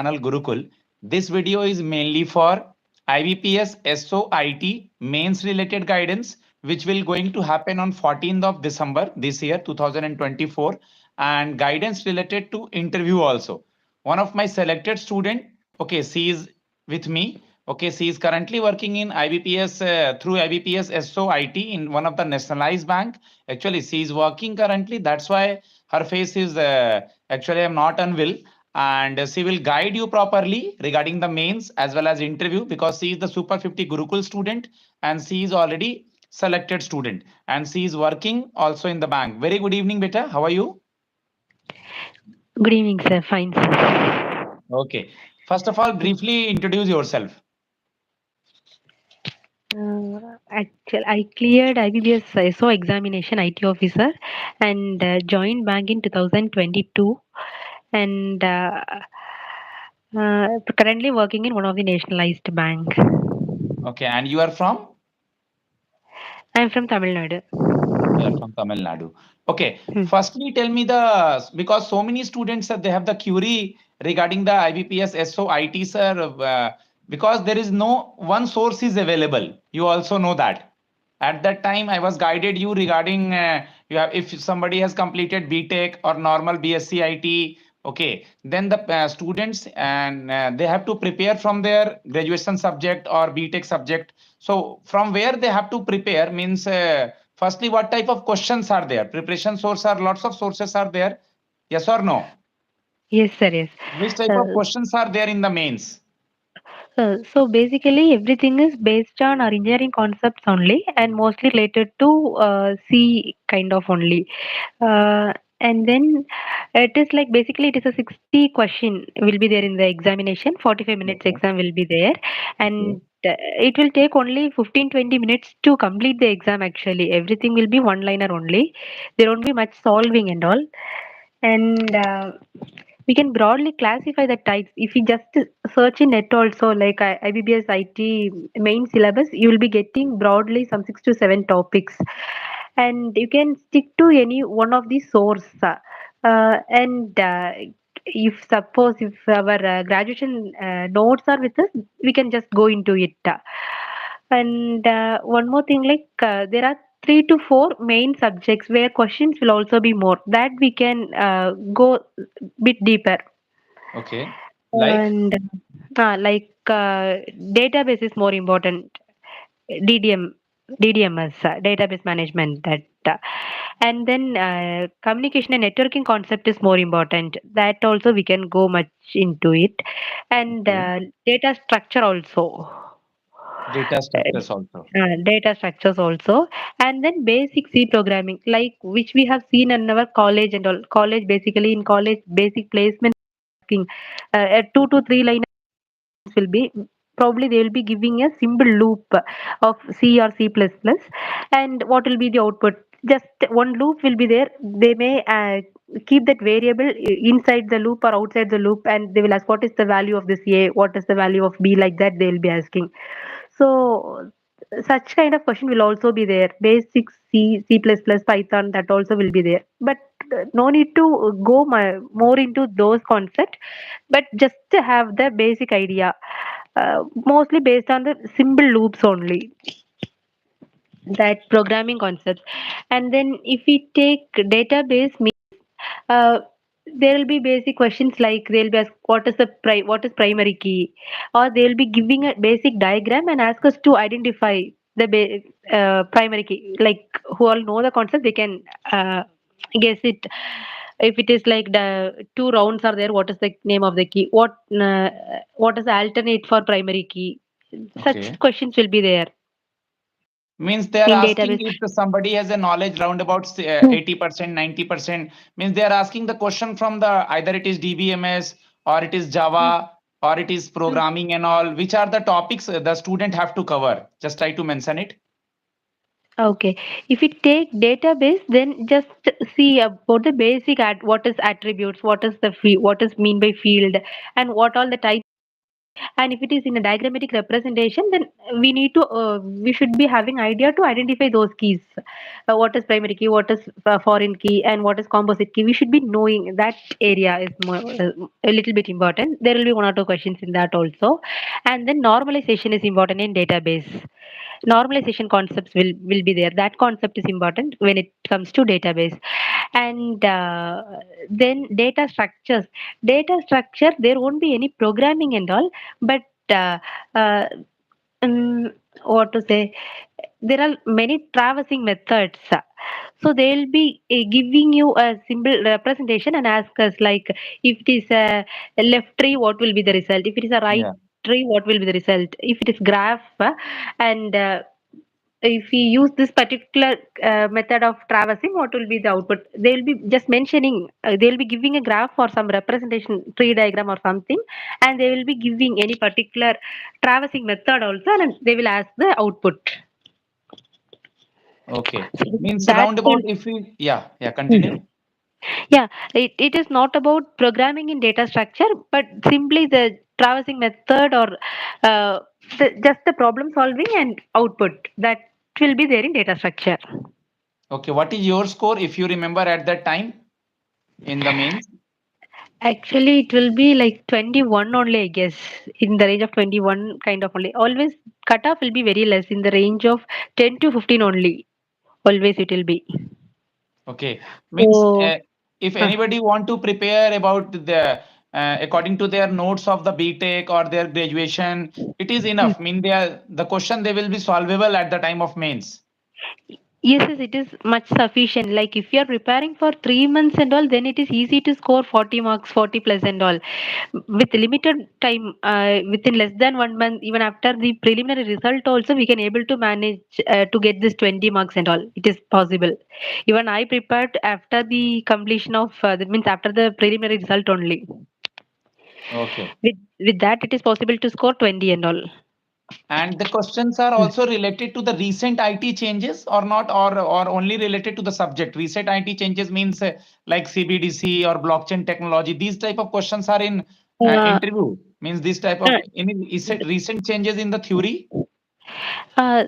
Gurukul. This video is mainly for IBPS SOIT mains related guidance, which will going to happen on 14th of December this year, 2024, and guidance related to interview also. One of my selected student, okay, she is with me. Okay, she is currently working in IBPS through IBPS SOIT in one of the nationalized bank. Actually, she is working currently. That's why her face is actually I'm not unwell, and she will guide you properly regarding the mains as well as interview, because she is the super 50 Gurukul student and she is already selected student and she is working also in the bank. Very good evening, beta. How are you? Good evening, sir. Fine, sir. Okay. First of all, briefly introduce yourself. I cleared IBBS ISO examination IT officer and joined bank in 2022 and currently working in one of the nationalized bank. Okay. And you are from? I'm from Tamil Nadu. You are from Tamil Nadu. Okay. Hmm. Firstly, tell me because so many students they have the query regarding the IBPS SO IT, sir, because there is no one source is available. You also know that. At that time, I was guided you regarding you have, if somebody has completed BTech or normal BSc IT, okay, then the students and they have to prepare from their graduation subject or BTech subject. So from where they have to prepare means firstly, what type of questions are there? Preparation source are lots of sources are there. Yes or no? Yes, sir. Yes. Which type of Uh, questions are there in the mains? so basically, everything is based on our engineering concepts only, and mostly related to C kind of only. And then it is like basically it is a 60 question will be there in the examination. 45 minutes Okay. exam will be there, Okay. and it will take only 15-20 minutes to complete the exam. Actually, everything will be one liner only. There won't be much solving and all, and we can broadly classify the types if you just search in net also like IBBS IT main syllabus. You will be getting broadly some 6 to 7 topics, and you can stick to any one of the source, and if suppose if our graduation notes are with us, we can just go into it. And one more thing, like there are 3 to 4 main subjects where questions will also be more that we can go bit deeper. Okay. Like? And like database is more important. DDM, DDMS, database management. That and then communication and networking concept is more important. That also we can go much into it, and Okay. data structure also. Data structures also. Data structures also, and then basic C programming, like which we have seen in our college and all. College basically in college basic placement asking a 2 to 3 line will be probably they will be giving a simple loop of C or C++, and what will be the output. Just one loop will be there. They may keep that variable inside the loop or outside the loop, and they will ask what is the value of this A, what is the value of B, like that they will be asking. So such kind of question will also be there. Basic C, C++, Python, that also will be there. But no need to go more into those concepts, but just to have the basic idea. Mostly based on the simple loops only, that programming concepts. And then if we take database, uh, there will be basic questions like they'll be asked what is what is primary key, or they'll be giving a basic diagram and ask us to identify the primary key. Like who all know the concept, they can guess it. If it is like the two rounds are there, what is the name of the key? What is the alternate for primary key? Such Okay. questions will be there Means they are in asking database. if somebody has a knowledge round about 80%, 90%. Means they are asking the question from the either it is DBMS or it is Java or it is programming and all. Which are the topics the student have to cover? Just try to mention it. Okay. If we take database, then just see about the basic what is attributes, what is the what is mean by field, and what all the types. And if it is in a diagrammatic representation, then we should be having idea to identify those keys. What is primary key, what is foreign key, and what is composite key. We should be knowing that area is more, a little bit important. There will be one or two questions in that also. And then normalization is important in database. Normalization concepts will be there. That concept is important when it comes to database. And then data structure, there won't be any programming and all, but uh, uh, um, what to say, there are many traversing methods. So they'll be giving you a simple representation and ask us like, if it is a left tree, what will be the result? If it is a right Yeah. tree, what will be the result? If it is graph, and if we use this particular method of traversing, what will be the output? They'll be just mentioning, they'll be giving a graph or some representation, tree diagram or something, and they will be giving any particular traversing method also, and they will ask the output. Okay. So Means that roundabout will, if we, yeah, yeah, Mhm. continue. Yeah, it is not about programming in data structure, but simply the traversing method, or just the problem solving and output that will be there in data structure. Okay. What is your score if you remember at that time in the mains? Actually, it will be like 21 only, I guess, in the range of 21 kind of only. Always cutoff will be very less, in the range of 10 to 15 only. Always it will be. Okay. Means So, if uh, anybody want to prepare about the according to their notes of the BTech or their graduation, it is enough. Mean they are the question they will be solvable at the time of mains. yes, yes, it is much sufficient. Like if you are preparing for 3 months and all, then it is easy to score 40 marks, 40 plus and all. With limited time, within less than 1 month, even after the preliminary result, also we can able to manage to get this 20 marks and all. It is possible. Even I prepared after the completion of that means after the preliminary result only. Okay. With that, it is possible to score 20 and all. And the questions are also related to the recent IT changes or not, or only related to the subject. Recent IT changes means like CBDC or blockchain technology. These type of questions are in Uh, interview. Means this type uh, of any recent changes in the theory. Uh,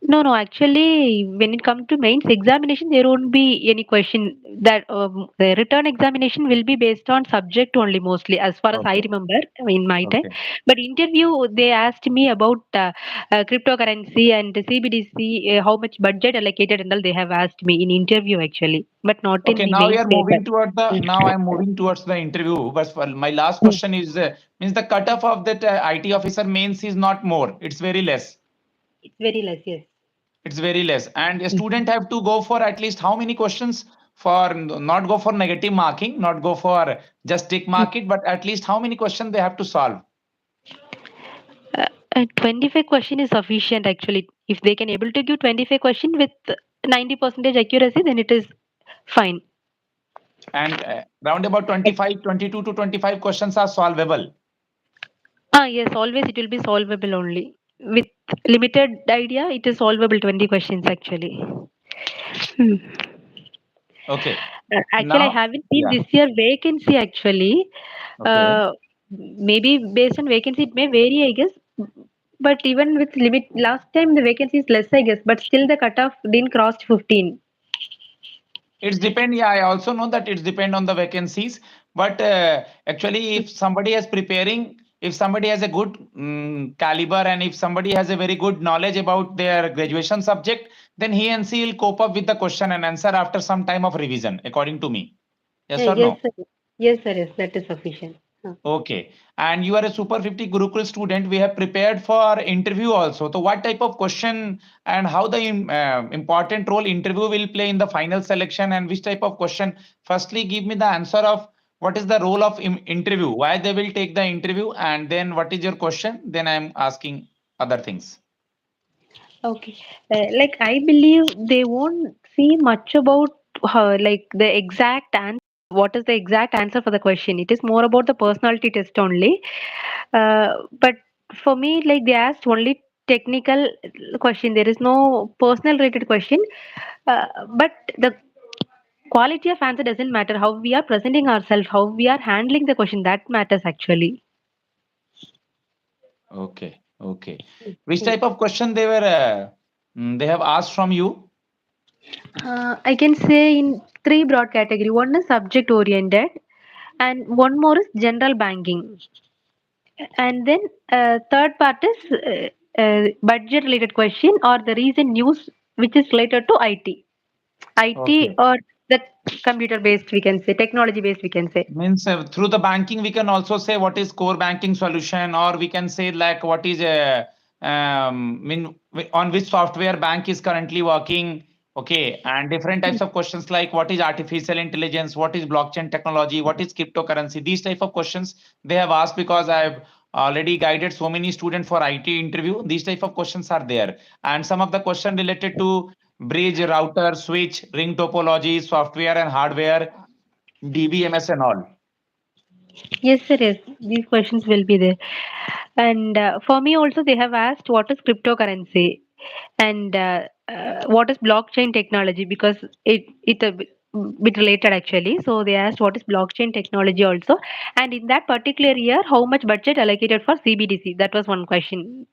no, no. Actually, when it comes to mains examination, there won't be any question. That the return examination will be based on subject only mostly, as far as I Okay. remember in my time. Okay. But interview, they asked me about cryptocurrency and CBDC, how much budget allocated and all. They have asked me in interview actually, but not in Okay. the Now we mains are paper. moving toward the. Now I'm moving towards the interview. But my last question is means the cutoff of that IT officer mains is not more. It's very less. It's very less, yes. It's very less. And a student have to go for at least how many questions for not go for negative marking, not go for just tick mark it, but at least how many questions they have to solve. 25 question is sufficient actually. If they can able to give 25 question with 90 percentage accuracy, then it is fine. And round about 25, 22 to 25 questions are solvable. Ah, yes, always it will be solvable only. With limited idea, it is solvable 20 questions actually. Hmm. Okay. Actually, I Now, haven't seen yeah. this year vacancy actually. Okay. Maybe based on vacancy, it may vary, I guess. But even with limit, last time the vacancy is less, I guess. But still, the cutoff didn't cross 15. It's depend. Yeah, I also know that it's depend on the vacancies. But actually, if somebody is preparing, if somebody has a good caliber, and if somebody has a very good knowledge about their graduation subject, then he and she will cope up with the question and answer after some time of revision, according to me. Yes or Yes, no? sir. Yes, sir. Yes, that is sufficient. Okay. And you are a Super 50 Gurukul student. We have prepared for interview also. So what type of question and how the important role interview will play in the final selection and which type of question? Firstly, give me the answer of what is the role of interview, why they will take the interview, and then what is your question? Then I'm asking other things. Okay. Like I believe they won't see much about like the exact answer. What is the exact answer for the question? It is more about the personality test only. But for me, like they asked only technical question. There is no personal related question. But the quality of answer doesn't matter. How we are presenting ourselves, how we are handling the question, that matters actually. Okay. Okay. Which type of question they were they have asked from you? I can say in three broad category. One is subject oriented, and one more is general banking, and then third part is budget related question or the recent news which is related to IT Okay. or the computer based we can say technology based we can say. Means through the banking we can also say what is core banking solution, or we can say like what is a mean on which software bank is currently working. Okay, and different types of questions like what is artificial intelligence, what is blockchain technology, what is cryptocurrency. These type of questions they have asked because I've already guided so many students for IT interview. These type of questions are there, and some of the question related to bridge, router, switch, ring topology, software and hardware, DBMS and all. Yes, sir. Yes, these questions will be there. And for me also, they have asked what is cryptocurrency and what is blockchain technology because it a bit related actually. So they asked what is blockchain technology also, and in that particular year, how much budget allocated for CBDC? That was one question.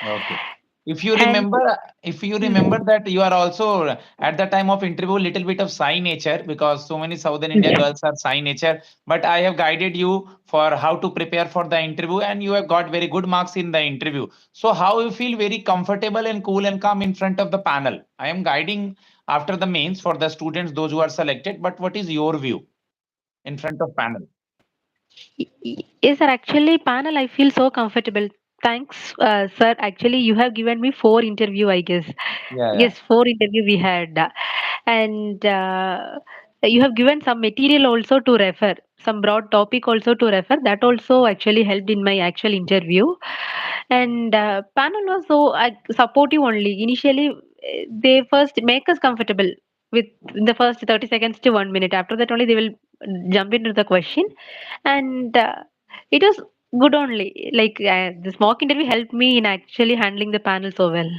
Okay. And If you remember hmm, that you are also at the time of interview little bit of shy nature because so many Southern India yeah. girls are shy nature. But I have guided you for how to prepare for the interview, and you have got very good marks in the interview. So how you feel very comfortable and cool and calm in front of the panel? I am guiding after the mains for the students, those who are selected. But what is your view in front of panel? Yes, sir. Actually, panel, I feel so comfortable. Thanks, sir. Actually, you have given me four interview, I guess. Yeah, yeah. Yes, four interview we had, and you have given some material also to refer, some broad topic also to refer. That also actually helped in my actual interview. And panel was so supportive only. Initially, they first make us comfortable with the first 30 seconds to 1 minute. After that, only they will jump into the question, and it was good only. Like this mock interview helped me in actually handling the panel so well.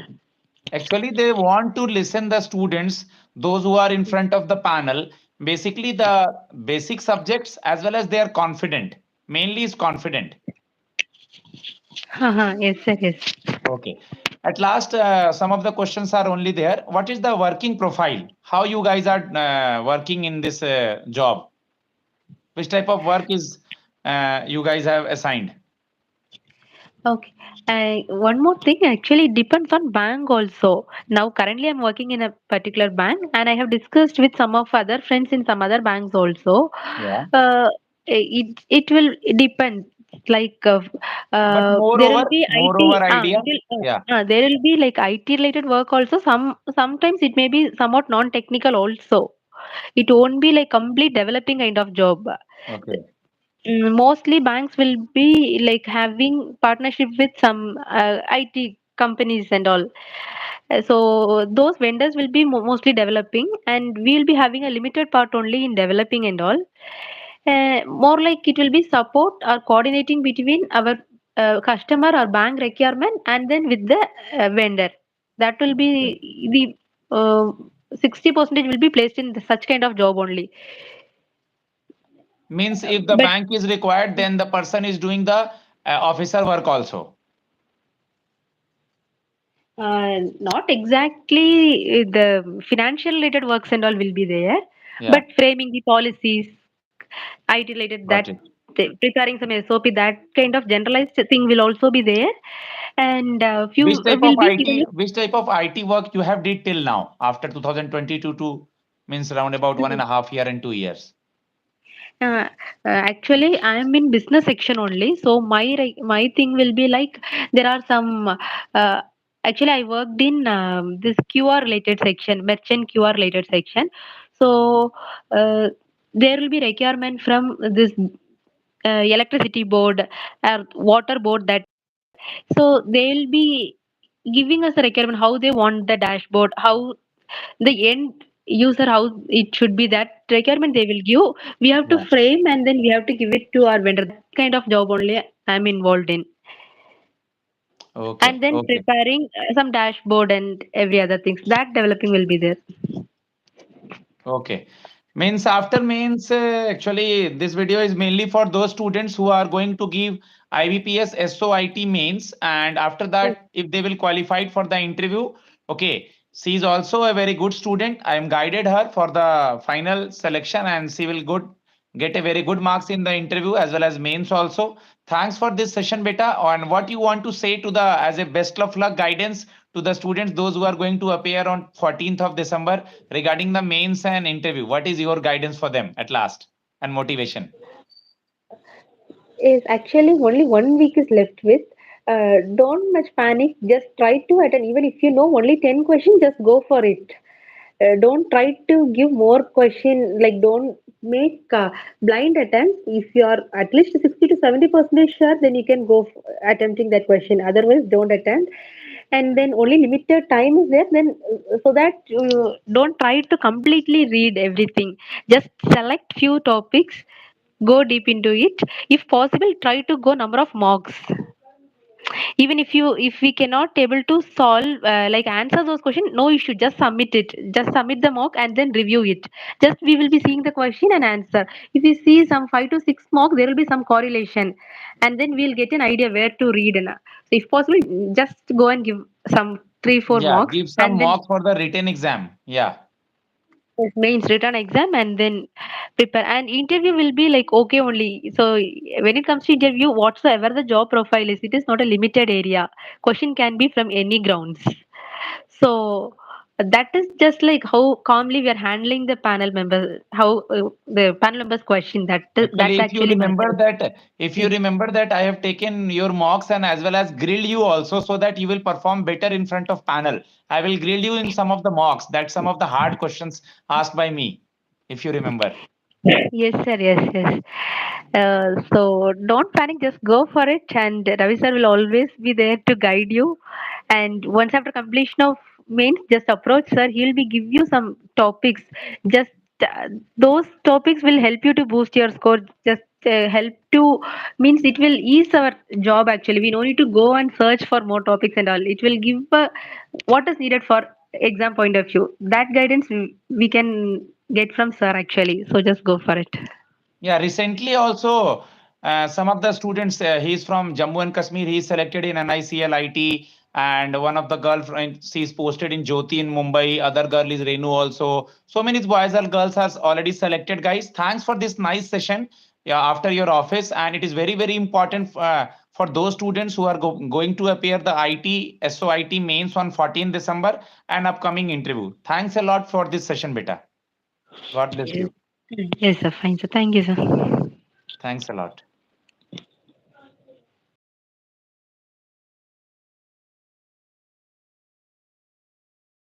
Actually, they want to listen the students, those who are in front of the panel, basically the basic subjects as well as they are confident. Mainly is confident. Haha, yes, sir, yes. Okay. At last, some of the questions are only there. What is the working profile? How you guys are working in this job? Which type of work is you guys have assigned? Okay. One more thing, actually, it depends on bank also. Now, currently, I'm working in a particular bank, and I have discussed with some of other friends in some other banks also. Yeah. Uh, it will depend. Like But there will be moreover IT. idea. It will, Yeah. there will be like IT related work also. Sometimes it may be somewhat non-technical also. It won't be like complete developing kind of job. Okay. Mostly banks will be like having partnership with some IT companies and all. So those vendors will be mostly developing, and we'll be having a limited part only in developing and all. More like it will be support or coordinating between our customer or bank requirement and then with the vendor. That will be Okay. the 60% will be placed in such kind of job only. Means if the But bank is required, then the person is doing the officer work also. Not exactly the financial related works and all will be there, Yeah, but framing the policies, IT related that got it. preparing some SOP, that kind of generalized thing will also be there, and few Which type will of be given. which type of IT work you have did till now after 2022 to means around about 1.5 year and 2 years. Uh, Actually, I am in business section only, so my thing will be like there are some. Actually, I worked in this QR related section, merchant QR related section. So there will be requirement from this electricity board or water board that. So they will be giving us a requirement how they want the dashboard, how the end user how it should be, that requirement they will give. We have to Yeah. frame and then we have to give it to our vendor. That kind of job only I'm involved in. And Okay. then Okay. preparing some dashboard and every other things that developing will be there. Okay. Means after means actually this video is mainly for those students who are going to give IBPS SOIT mains, and after that, if they will qualify for the interview, okay, she is also a very good student. I am guided her for the final selection, and she will good get a very good marks in the interview as well as mains also. Thanks for this session, beta. And what you want to say to the as a best of luck guidance to the students, those who are going to appear on 14th of December regarding the mains and interview? What is your guidance for them at last and motivation? Is actually only 1 week is left with. Don't much panic. Just try to attend. Even if you know only 10 questions, just go for it. Don't try to give more question. Like don't make blind attempts. If you are at least 60 to 70% sure, then you can go attempting that question. Otherwise, don't attempt. And then only limited time is there. Then so that don't try to completely read everything. Just select few topics, go deep into it. If possible, try to go number of mocks. Even if we cannot able to solve like answer those questions, no issue, just submit it, just submit the mock and then review it. Just we will be seeing the question and answer. If we see some 5 to 6 mock, there will be some correlation, and then we'll get an idea where to read. And so if possible, just go and give some 3 4 Yeah, mocks, give some and then mock for the written exam. Yeah. mains written exam, and then prepare. And interview will be like okay only. So when it comes to interview, whatsoever the job profile is, it is not a limited area. Question can be from any grounds. So that is just like how calmly we are handling the panel members, how the panel members question, Actually, that actually matters. if you remember that I have taken your mocks and as well as grilled you also so that you will perform better in front of panel. I will grill you in some of the mocks, that some of the hard questions asked by me, if you remember. Yes, sir. Yes, yes. So don't panic. Just go for it, and Ravi sir will always be there to guide you. And once after completion of mains, just approach sir. He'll be give you some topics. Just those topics will help you to boost your score. Just help to means it will ease our job. Actually, we don't need to go and search for more topics and all. It will give what is needed for exam point of view. That guidance we can get from sir actually. So just go for it. Yeah, recently also some of the students, he's from Jammu and Kashmir, he's selected in NICL and one of the girlfriends she's posted in Jyoti in Mumbai, other girl is Renu also. So many boys and girls are already selected, guys. Thanks for this nice session. Yeah, after your office, and it is very, very important for those students who are going to appear the IT SOIT mains on 14 December and upcoming interview. Thanks a lot for this session, beta. God bless Yes, you. yes, sir. Fine, sir. Thank you, sir. Thanks a lot.